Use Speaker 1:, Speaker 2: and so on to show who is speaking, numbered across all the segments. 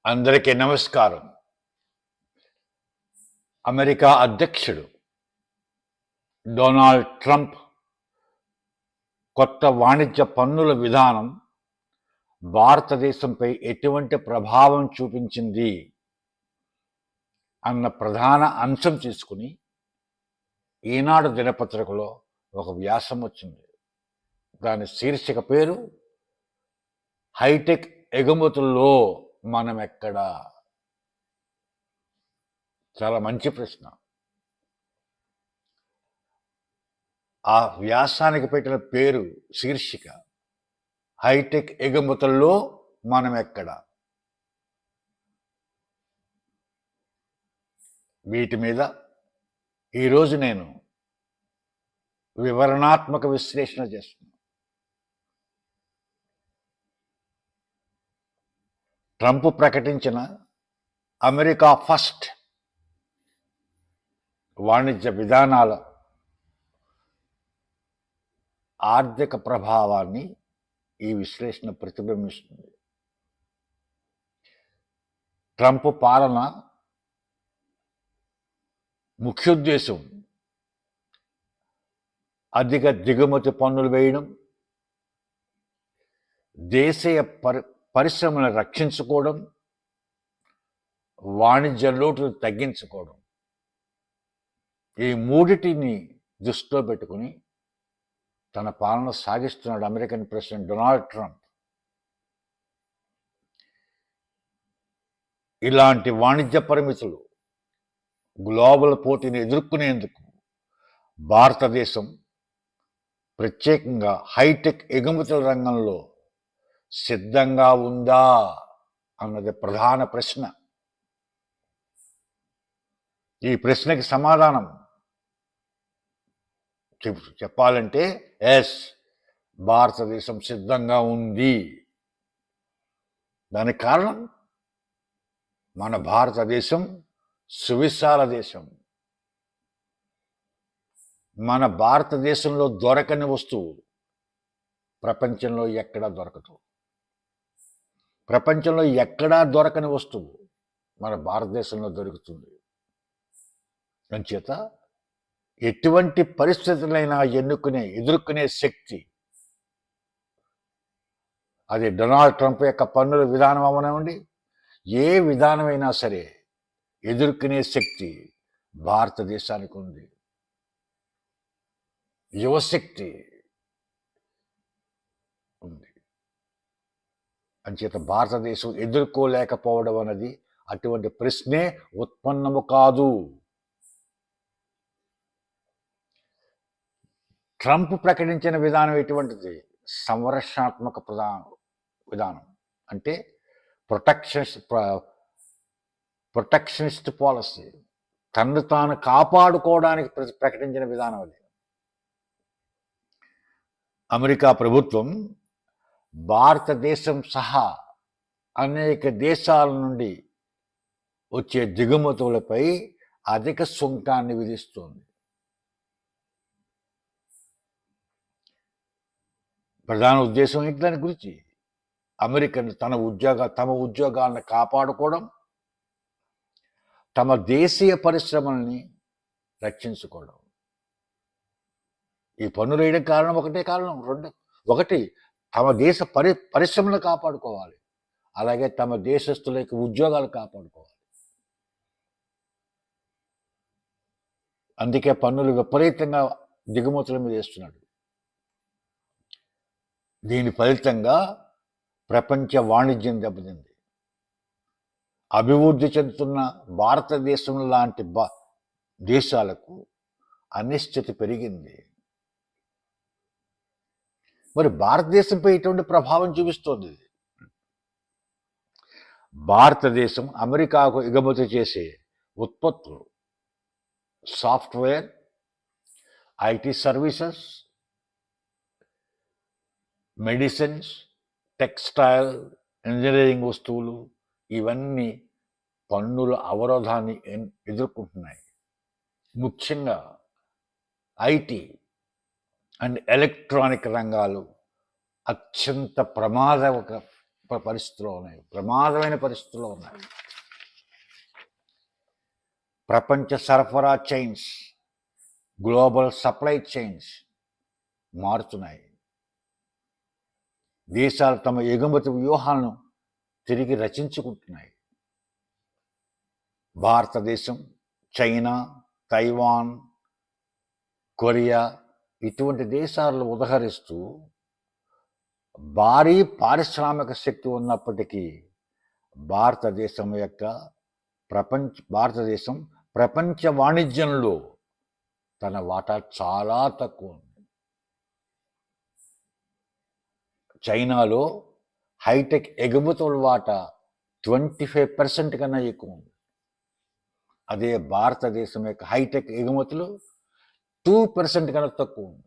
Speaker 1: అందరికీ నమస్కారం. అమెరికా అధ్యక్షుడు డొనాల్డ్ ట్రంప్ కొత్త వాణిజ్య పన్నుల విధానం భారతదేశంపై ఎటువంటి ప్రభావం చూపించింది అన్న ప్రధాన అంశం తీసుకుని ఈనాడు దినపత్రికలో ఒక వ్యాసం వచ్చింది. దాని శీర్షిక పేరు హైటెక్ ఎగుమతుల్లో మనం ఎక్కడా. చాలా మంచి ప్రశ్న. ఆ వ్యాసానికి పెట్టిన పేరు శీర్షిక హైటెక్ ఎగుమతుల్లో మనం ఎక్కడ. వీటి మీద ఈరోజు నేను వివరణాత్మక విశ్లేషణ చేస్తున్నాను. ట్రంప్ ప్రకటించిన అమెరికా ఫస్ట్ వాణిజ్య విధానాల ఆర్థిక ప్రభావాన్ని ఈ విశ్లేషణ ప్రతిబింబిస్తుంది. ట్రంప్ పాలన ముఖ్యోద్దేశం అధిక దిగుమతి పన్నులు వేయడం, దేశీయ పరిశ్రమలను రక్షించుకోవడం, వాణిజ్య లోటును తగ్గించుకోవడం. ఈ మూడిటిని దృష్టిలో పెట్టుకుని తన పాలన సాగిస్తున్నాడు అమెరికన్ ప్రెసిడెంట్ డొనాల్డ్ ట్రంప్. ఇలాంటి వాణిజ్య పరిమితులు, గ్లోబల్ పోటీని ఎదుర్కొనేందుకు భారతదేశం ప్రత్యేకంగా హైటెక్ ఎగుమతుల రంగంలో సిద్ధంగా ఉందా అన్నది ప్రధాన ప్రశ్న. ఈ ప్రశ్నకి సమాధానం చెప్పాలంటే ఎస్, భారతదేశం సిద్ధంగా ఉంది. దానికి కారణం మన భారతదేశం సువిశాల దేశం. మన భారతదేశంలో దొరకని వస్తువు ప్రపంచంలో ఎక్కడా దొరకదు. ప్రపంచంలో ఎక్కడా దొరకని వస్తువు మన భారతదేశంలో దొరుకుతుంది. అంచేత ఎటువంటి పరిస్థితులైనా ఎదుర్కొనే శక్తి, అది డొనాల్డ్ ట్రంప్ యొక్క పన్నుల విధానం అవనివ్వండి, ఏ విధానమైనా సరే ఎదుర్కొనే శక్తి భారతదేశానికి ఉంది. యువశక్తి ఉంది. అంచేత భారతదేశం ఎదుర్కోలేకపోవడం అన్నది అటువంటి ప్రశ్నే ఉత్పన్నము కాదు. ట్రంప్ ప్రకటించిన విధానం ఎటువంటిది? సంరక్షణాత్మక విధానం. అంటే ప్రొటెక్షనిస్ట్ పాలసీ. తను తాను కాపాడుకోవడానికి ప్రకటించిన విధానం అది. అమెరికా ప్రభుత్వం భారతదేశం సహా అనేక దేశాల నుండి వచ్చే దిగుమతులపై అధిక సుంకాన్ని విధిస్తోంది. ప్రధాన ఉద్దేశం ఏంటి దాని గురించి? అమెరికన్ తమ ఉద్యోగాలను కాపాడుకోవడం, తమ దేశీయ పరిశ్రమల్ని రక్షించుకోవడం. ఈ పన్నులు వేయడం కారణం ఒకటే కారణం. ఒకటి, తమ దేశ పరిశ్రమలను కాపాడుకోవాలి, అలాగే తమ దేశస్తుల యొక్క ఉద్యోగాలు కాపాడుకోవాలి. అందుకే పన్నులు విపరీతంగా దిగుమతుల మీద వేస్తున్నాడు. దీని ఫలితంగా ప్రపంచ వాణిజ్యం దెబ్బతింది. అభివృద్ధి చెందుతున్న భారతదేశం లాంటి దేశాలకు అనిశ్చితి పెరిగింది. మరి భారతదేశంపై ఎటువంటి ప్రభావం చూపిస్తోంది? భారతదేశం అమెరికాకు ఎగుమతి చేసే ఉత్పత్తులు, software, IT services, medicines, textile, engineering వస్తువులు, ఇవన్నీ పన్నుల అవరోధాన్ని ఎదుర్కొంటున్నాయి. ముఖ్యంగా ఐటీ అండ్ ఎలక్ట్రానిక్ రంగాలు అత్యంత పరిస్థితుల్లో ఉన్నాయి, ప్రమాదమైన పరిస్థితుల్లో ఉన్నాయి. ప్రపంచ సరఫరా చైన్స్, గ్లోబల్ సప్లై చైన్స్ మారుతున్నాయి. దేశాలు తమ ఎగుమతి వ్యూహాలను తిరిగి రచించుకుంటున్నాయి. భారతదేశం, చైనా, తైవాన్, కొరియా ఇటువంటి దేశాలను ఉదహరిస్తూ భారీ పారిశ్రామిక శక్తి ఉన్నప్పటికీ భారతదేశం ప్రపంచ వాణిజ్యంలో తన వాటా చాలా తక్కువ ఉంది. చైనాలో హైటెక్ ఎగుమతుల వాటా 25% కన్నా ఎక్కువ ఉంది. అదే భారతదేశం యొక్క హైటెక్ ఎగుమతులు 2% కన్నా తక్కువ ఉంది.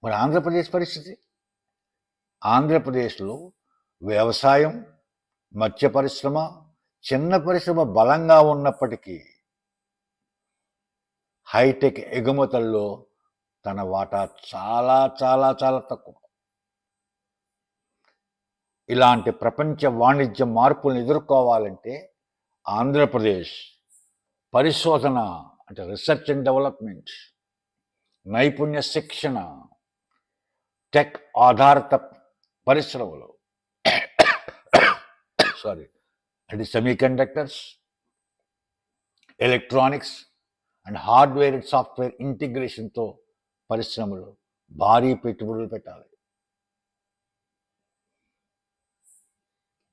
Speaker 1: మరి ఆంధ్రప్రదేశ్ పరిస్థితి? ఆంధ్రప్రదేశ్లో వ్యవసాయం, మత్స్య పరిశ్రమ, చిన్న పరిశ్రమ బలంగా ఉన్నప్పటికీ హైటెక్ ఎగుమతుల్లో తన వాటా చాలా చాలా చాలా తక్కువ. ఇలాంటి ప్రపంచ వాణిజ్య మార్పులను ఎదుర్కోవాలంటే ఆంధ్రప్రదేశ్ పరిశోధన అంటే రీసెర్చ్ అండ్ డెవలప్మెంట్, నైపుణ్య శిక్షణ, టెక్ ఆధారిత పరిశ్రమలు అంటే semiconductors, electronics and hardware and software ఇంటిగ్రేషన్తో పరిశ్రమలు భారీ పెట్టుబడులు పెట్టాలి.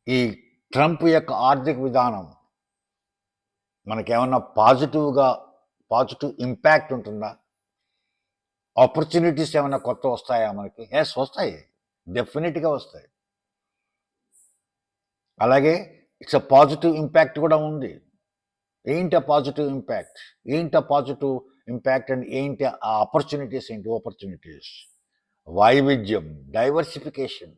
Speaker 1: ఈ ట్రంప్ యొక్క ఆర్థిక విధానం మనకేమన్నా పాజిటివ్ ఇంపాక్ట్ ఉంటుందా? ఆపర్చునిటీస్ ఏమైనా కొత్త వస్తాయా మనకి? వస్తాయి, డెఫినెట్గా వస్తాయి. అలాగే ఇట్స్ అ పాజిటివ్ ఇంపాక్ట్ కూడా ఉంది. ఏంటి ఆ పాజిటివ్ ఇంపాక్ట్ అండ్ ఏంటి ఆ ఆపర్చునిటీస్? వైవిధ్యం, డైవర్సిఫికేషన్.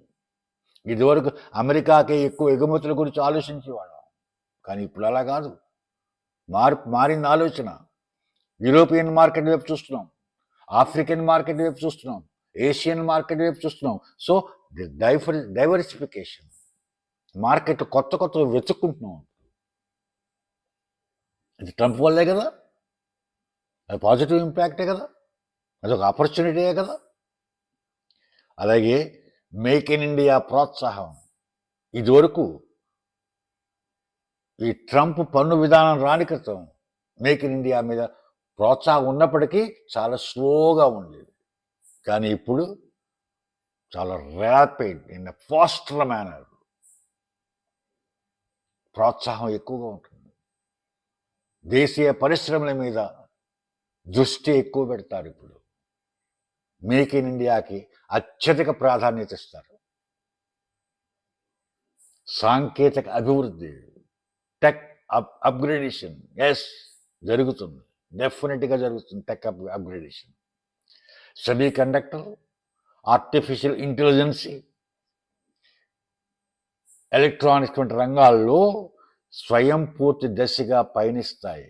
Speaker 1: ఇదివరకు అమెరికాకి ఎక్కువ ఎగుమతుల గురించి ఆలోచించేవాడు, కానీ ఇప్పుడు అలా కాదు. మారింది ఆలోచన. యూరోపియన్ మార్కెట్ వైపు చూస్తున్నాం, ఆఫ్రికన్ మార్కెట్ వైపు చూస్తున్నాం, ఏషియన్ మార్కెట్ వైపు చూస్తున్నాం. సో డైవర్సిఫికేషన్, మార్కెట్ కొత్త వెతుక్కుంటున్నాం. అది ట్రంప్ వల్లే కదా, అది పాజిటివ్ ఇంపాక్టే కదా, అదొక ఆపర్చునిటీయే కదా. అలాగే మేక్ ఇన్ ఇండియా ప్రోత్సాహం. ఇదివరకు ఈ ట్రంప్ పన్ను విధానం రాని క్రితం మేక్ ఇన్ ఇండియా మీద ప్రోత్సాహం ఉన్నప్పటికీ చాలా స్లోగా ఉండేది. కానీ ఇప్పుడు చాలా rapid, in a faster manner ప్రోత్సాహం ఎక్కువగా ఉంటుంది. దేశీయ పరిశ్రమల మీద దృష్టి ఎక్కువ పెడతారు. ఇప్పుడు మేక్ ఇన్ ఇండియాకి అత్యధిక ప్రాధాన్యత ఇస్తారు. సాంకేతిక అభివృద్ధి, టెక్ అప్గ్రేడేషన్ జరుగుతుంది, డెఫినెట్గా జరుగుతుంది. Tech upgradation, semi conductor, artificial intelligence, electronics వంటి రంగాల్లో స్వయం పూర్తి దశగా పయనిస్తాయి.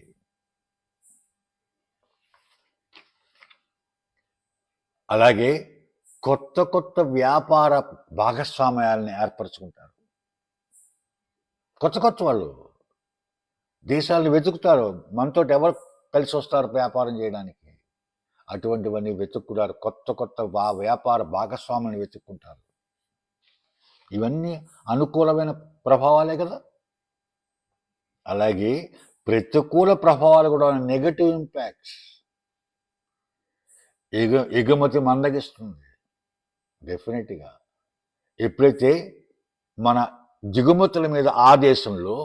Speaker 1: అలాగే కొత్త వ్యాపార భాగస్వామ్యాలని ఏర్పరచుకుంటారు. కొత్త వాళ్ళు దేశాలను వెతుకుతారు, మనతో ఎవరు కలిసి వస్తారు వ్యాపారం చేయడానికి. అటువంటివన్నీ వెతుక్కున్నారు, కొత్త వ్యాపార భాగస్వాములను వెతుక్కుంటారు. ఇవన్నీ అనుకూలమైన ప్రభావాలే కదా. అలాగే ప్రతికూల ప్రభావాలు కూడా, నెగటివ్ ఇంపాక్ట్స్. ఎగుమతి మందగిస్తుంది డెఫినెట్గా. ఎప్పుడైతే మన దిగుమతుల మీద ఆ దేశంలో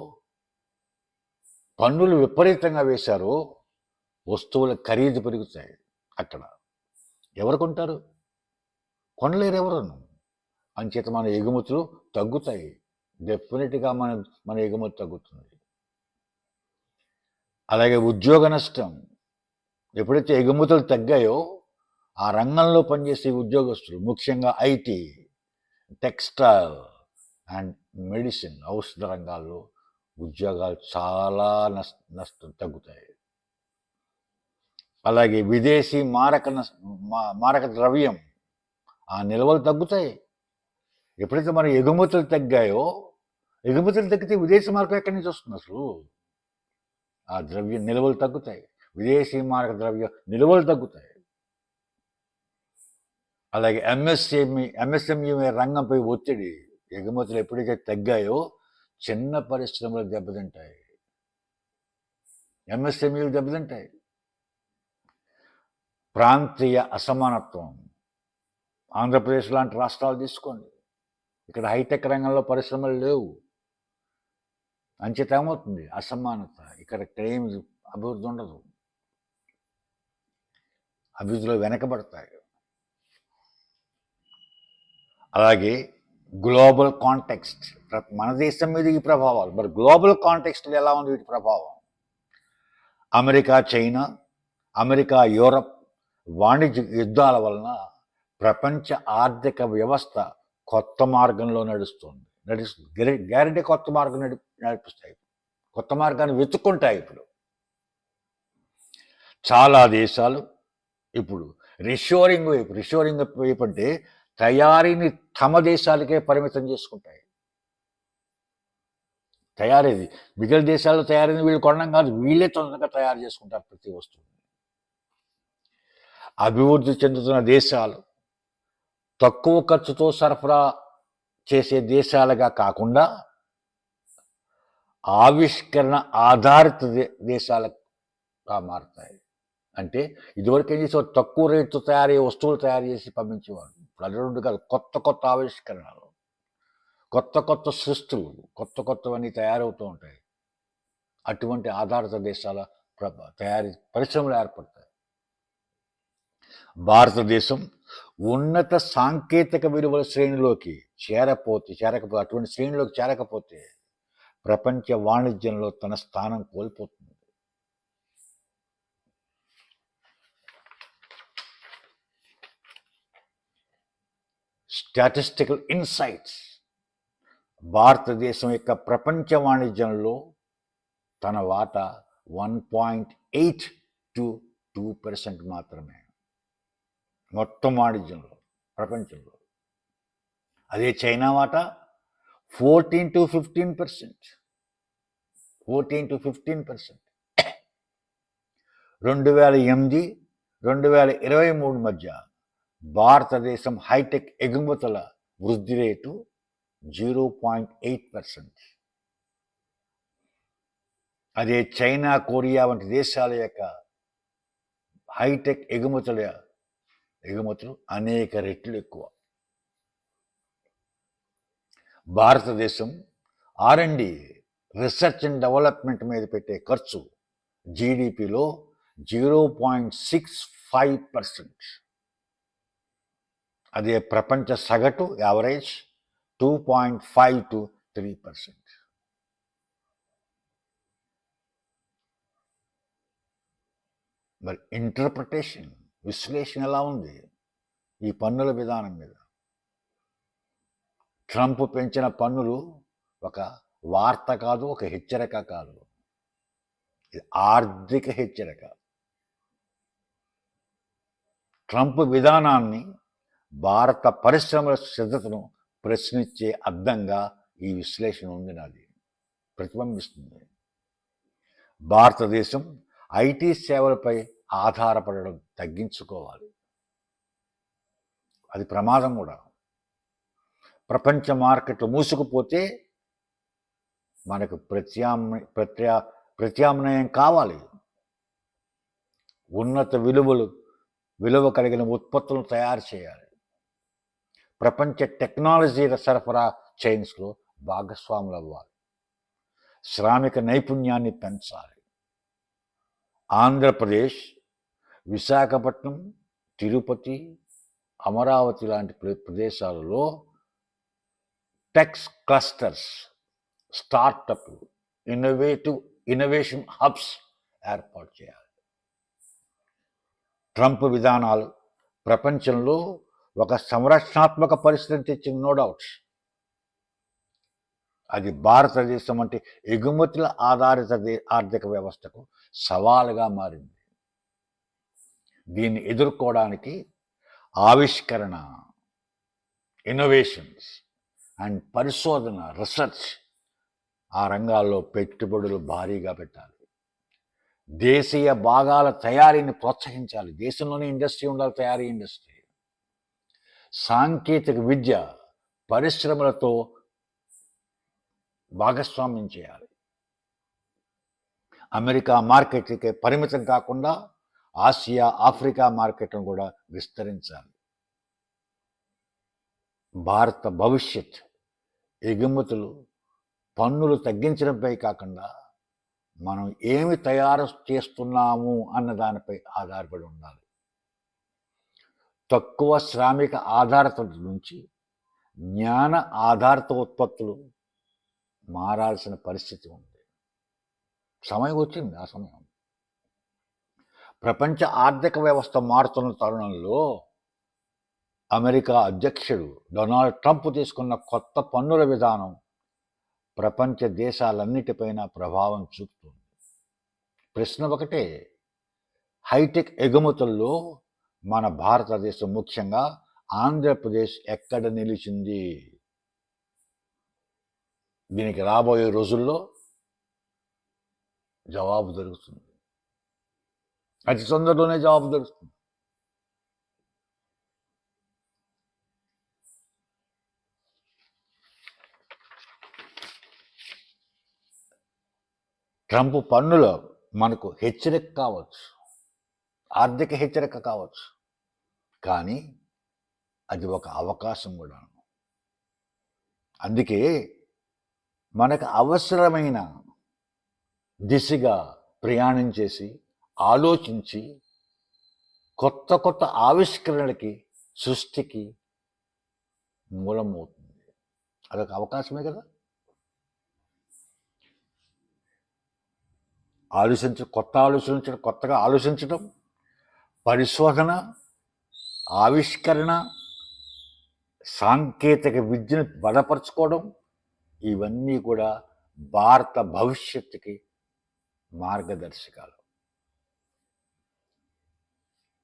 Speaker 1: పన్నులు విపరీతంగా వేశారో వస్తువుల ఖరీదు పెరుగుతాయి. అక్కడ ఎవరు కొంటారు? కొనలేరు ఎవరు. అంచేత మన ఎగుమతులు తగ్గుతాయి. డెఫినెట్గా మన ఎగుమతి తగ్గుతుంది. అలాగే ఉద్యోగ నష్టం. ఎప్పుడైతే ఎగుమతులు తగ్గాయో ఆ రంగంలో పనిచేసే ఉద్యోగస్తులు, ముఖ్యంగా ఐటీ, టెక్స్టైల్ అండ్ మెడిసిన్, ఔషధ రంగాల్లో ఉద్యోగాలు చాలా నష్టం తగ్గుతాయి. అలాగే విదేశీ మారక ద్రవ్యం ఆ నిల్వలు తగ్గుతాయి. ఎప్పుడైతే మన ఎగుమతులు తగ్గాయో, ఎగుమతులు తగ్గితే విదేశీ మార్గం ఎక్కడి నుంచి వస్తుంది అసలు? ఆ ద్రవ్య నిల్వలు తగ్గుతాయి, విదేశీ మార్గ ద్రవ్య నిల్వలు తగ్గుతాయి. అలాగే ఎంఎస్ఎంఈ రంగంపై ఒత్తిడి, ఎగుమతులు ఎప్పుడైతే తగ్గాయో చిన్న పరిశ్రమలు దెబ్బతింటాయి, ఎంఎస్ఎంఈలు దెబ్బతింటాయి. ప్రాంతీయ అసమానత్వం, ఆంధ్రప్రదేశ్ లాంటి రాష్ట్రాలు తీసుకోండి, ఇక్కడ హైటెక్ రంగంలో పరిశ్రమలు లేవు, అంచేత ఏమవుతుంది? అసమానత. ఇక్కడ ఏం అభివృద్ధి ఉండదు, అభివృద్ధిలో వెనకబడతాయి. అలాగే గ్లోబల్ కాంటెక్స్ట్, మన దేశం మీద ఈ ప్రభావాలు, మరి గ్లోబల్ కాంటెక్స్ట్లో ఎలా ఉంది వీటి ప్రభావం? అమెరికా, చైనా, అమెరికా, యూరప్ వాణిజ్య యుద్ధాల వలన ప్రపంచ ఆర్థిక వ్యవస్థ కొత్త మార్గంలో నడుస్తుంది. గ్యారంటీ కొత్త మార్గం నడిపిస్తాయి, కొత్త మార్గాన్ని వెతుక్కుంటాయి. ఇప్పుడు చాలా దేశాలు ఇప్పుడు రిషోరింగ్ వైపు అంటే తయారీని తమ దేశాలకే పరిమితం చేసుకుంటాయి. తయారీది మిగిలిన దేశాల్లో తయారీని వీళ్ళు కొనడం కాదు, వీళ్ళే తొందరగా తయారు చేసుకుంటారు ప్రతి వస్తువు. అభివృద్ధి చెందుతున్న దేశాలు తక్కువ ఖర్చుతో సరఫరా చేసే దేశాలుగా కాకుండా ఆవిష్కరణ ఆధారిత దేశాలుగా మారుతాయి. అంటే ఇదివరకు ఏం చేసేవారు? తక్కువ రేటుతో తయారయ్యే వస్తువులు తయారు చేసి పంపించేవారు. ఇప్పుడు అది రెండు కాదు, కొత్త కొత్త ఆవిష్కరణలు, కొత్త కొత్త సృష్టులు, కొత్త కొత్తవన్నీ తయారవుతూ ఉంటాయి. అటువంటి ఆధారిత దేశాల తయారీ పరిశ్రమలు ఏర్పడతాయి. భారతదేశం ఉన్నత సాంకేతిక విలువల శ్రేణిలోకి చేరకపోతే అటువంటి శ్రేణిలోకి చేరకపోతే ప్రపంచ వాణిజ్యంలో తన స్థానం కోల్పోతుంది. స్టాటిస్టికల్ ఇన్సైట్స్, భారతదేశం యొక్క ప్రపంచ వాణిజ్యంలో తన వాటా 1.8 to 2% మాత్రమే మొత్తం వాణిజ్యంలో ప్రపంచంలో. అదే చైనా వాటా 14 to 15%. 2008, 2023 మధ్య భారతదేశం హైటెక్ ఎగుమతుల వృద్ధి రేటు 0.8%. అదే చైనా, కొరియా వంటి దేశాల యొక్క హైటెక్ ఎగుమతులు అనేక రెట్లు ఎక్కువ. భారతదేశం R&D, రీసెర్చ్ అండ్ డెవలప్మెంట్ మీద పెట్టే ఖర్చు జీడిపిలో 0.65%. అదే ప్రపంచ సగటు యావరేజ్ 2.5 to 3%. మరి ఇంటర్ప్రిటేషన్, విశ్లేషణ ఎలా ఉంది ఈ పన్నుల విధానం మీద? ట్రంప్ పెంచిన పన్నులు ఒక వార్త కాదు, ఒక హెచ్చరిక కాదు, ఇది ఆర్థిక హెచ్చరిక. ట్రంప్ విధానాన్ని భారత పరిశ్రమల శ్రద్ధతను ప్రశ్నించే అర్థంగా ఈ విశ్లేషణ ఉంది, నాది ప్రతిబింబిస్తుంది. భారతదేశం ఐటీ సేవలపై ఆధారపడడం తగ్గించుకోవాలి, అది ప్రమాదం కూడా. ప్రపంచ మార్కెట్లు మూసుకుపోతే మనకు ప్రత్యామ్నాయం కావాలి. ఉన్నత విలువ కలిగిన ఉత్పత్తులను తయారు చేయాలి. ప్రపంచ టెక్నాలజీ సరఫరా చైన్స్లో భాగస్వాములు అవ్వాలి. శ్రామిక నైపుణ్యాన్ని పెంచాలి. ఆంధ్రప్రదేశ్, విశాఖపట్నం, తిరుపతి, అమరావతి లాంటి ప్రదేశాలలో tech clusters, startup, innovation hubs ఏర్పాటు చేయాలి. ట్రంప్ విధానాలు ప్రపంచంలో ఒక సంరక్షణాత్మక పరిస్థితిని తెచ్చింది, నో డౌట్స్. అది భారతదేశం అంటే ఎగుమతుల ఆధారిత ఆర్థిక వ్యవస్థకు సవాలుగా మారింది. దీన్ని ఎదుర్కోవడానికి ఆవిష్కరణ, ఇన్నోవేషన్స్ అండ్ పరిశోధన, రీసెర్చ్, ఆ రంగాల్లో పెట్టుబడులు భారీగా పెట్టాలి. దేశీయ భాగాల తయారీని ప్రోత్సహించాలి. దేశంలోనే ఇండస్ట్రీ ఉండాలి, తయారీ ఇండస్ట్రీ. సాంకేతిక విద్య పరిశ్రమలతో భాగస్వామ్యం చేయాలి. అమెరికా మార్కెట్కి పరిమితం కాకుండా ఆసియా, ఆఫ్రికా మార్కెట్ను కూడా విస్తరించాలి. భారత భవిష్యత్ ఎగుమతులు పన్నులు తగ్గించడంపై కాకుండా మనం ఏమి తయారు చేస్తున్నాము అన్న దానిపై ఆధారపడి ఉండాలి. తక్కువ శ్రామిక ఆధారిత నుంచి జ్ఞాన ఆధారిత ఉత్పత్తులు మారాల్సిన పరిస్థితి ఉంది. సమయం వచ్చింది. ఆ సమయం. ప్రపంచ ఆర్థిక వ్యవస్థ మారుతున్న తరుణంలో అమెరికా అధ్యక్షుడు డొనాల్డ్ ట్రంప్ తీసుకున్న కొత్త పన్నుల విధానం ప్రపంచ దేశాలన్నిటిపైన ప్రభావం చూపుతుంది. ప్రశ్న ఒకటే, హైటెక్ ఎగుమతుల్లో మన భారతదేశం, ముఖ్యంగా ఆంధ్రప్రదేశ్ ఎక్కడ నిలిచింది? దీనికి రాబోయే రోజుల్లో జవాబు దొరుకుతుంది. అతి తొందరలోనే జవాబు దొరుకుతుంది. ట్రంప్ పన్నులు మనకు హెచ్చరిక కావచ్చు, ఆర్థిక హెచ్చరిక కావచ్చు, కానీ అది ఒక అవకాశం కూడా. అందుకే మనకు అవసరమైన దిశగా ప్రయాణం చేసి ఆలోచించి కొత్త కొత్త ఆవిష్కరణలకి, సృష్టికి మూలమవుతుంది. అదొక అవకాశమే కదా. కొత్తగా ఆలోచించడం, పరిశోధన, ఆవిష్కరణ, సాంకేతిక విద్యను బలపరచుకోవడం, ఇవన్నీ కూడా భారత భవిష్యత్తుకి మార్గదర్శకాలు.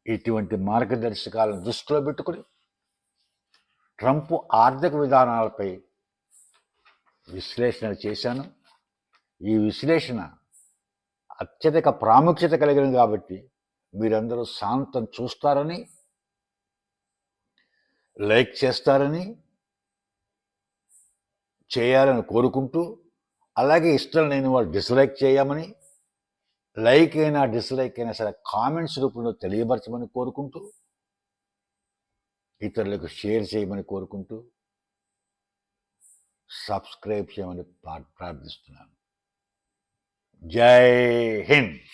Speaker 1: ఇటువంటి మార్గదర్శకాలను దృష్టిలో పెట్టుకుని ట్రంప్ ఆర్థిక విధానాలపై విశ్లేషణ చేశాను. ఈ విశ్లేషణ అత్యధిక ప్రాముఖ్యత కలిగినది కాబట్టి మీరందరూ శాంతం చూస్తారని, లైక్ చేయాలని కోరుకుంటూ, అలాగే ఇష్టం లేని వాళ్ళు డిస్లైక్ చేయమని, లైక్ అయినా డిస్లైక్ అయినా సరే కామెంట్స్ రూపంలో తెలియపరచమని కోరుకుంటూ, ఇతరులకు షేర్ చేయమని కోరుకుంటూ, సబ్స్క్రైబ్ చేయమని ప్రార్థిస్తున్నాను. జై హింద్.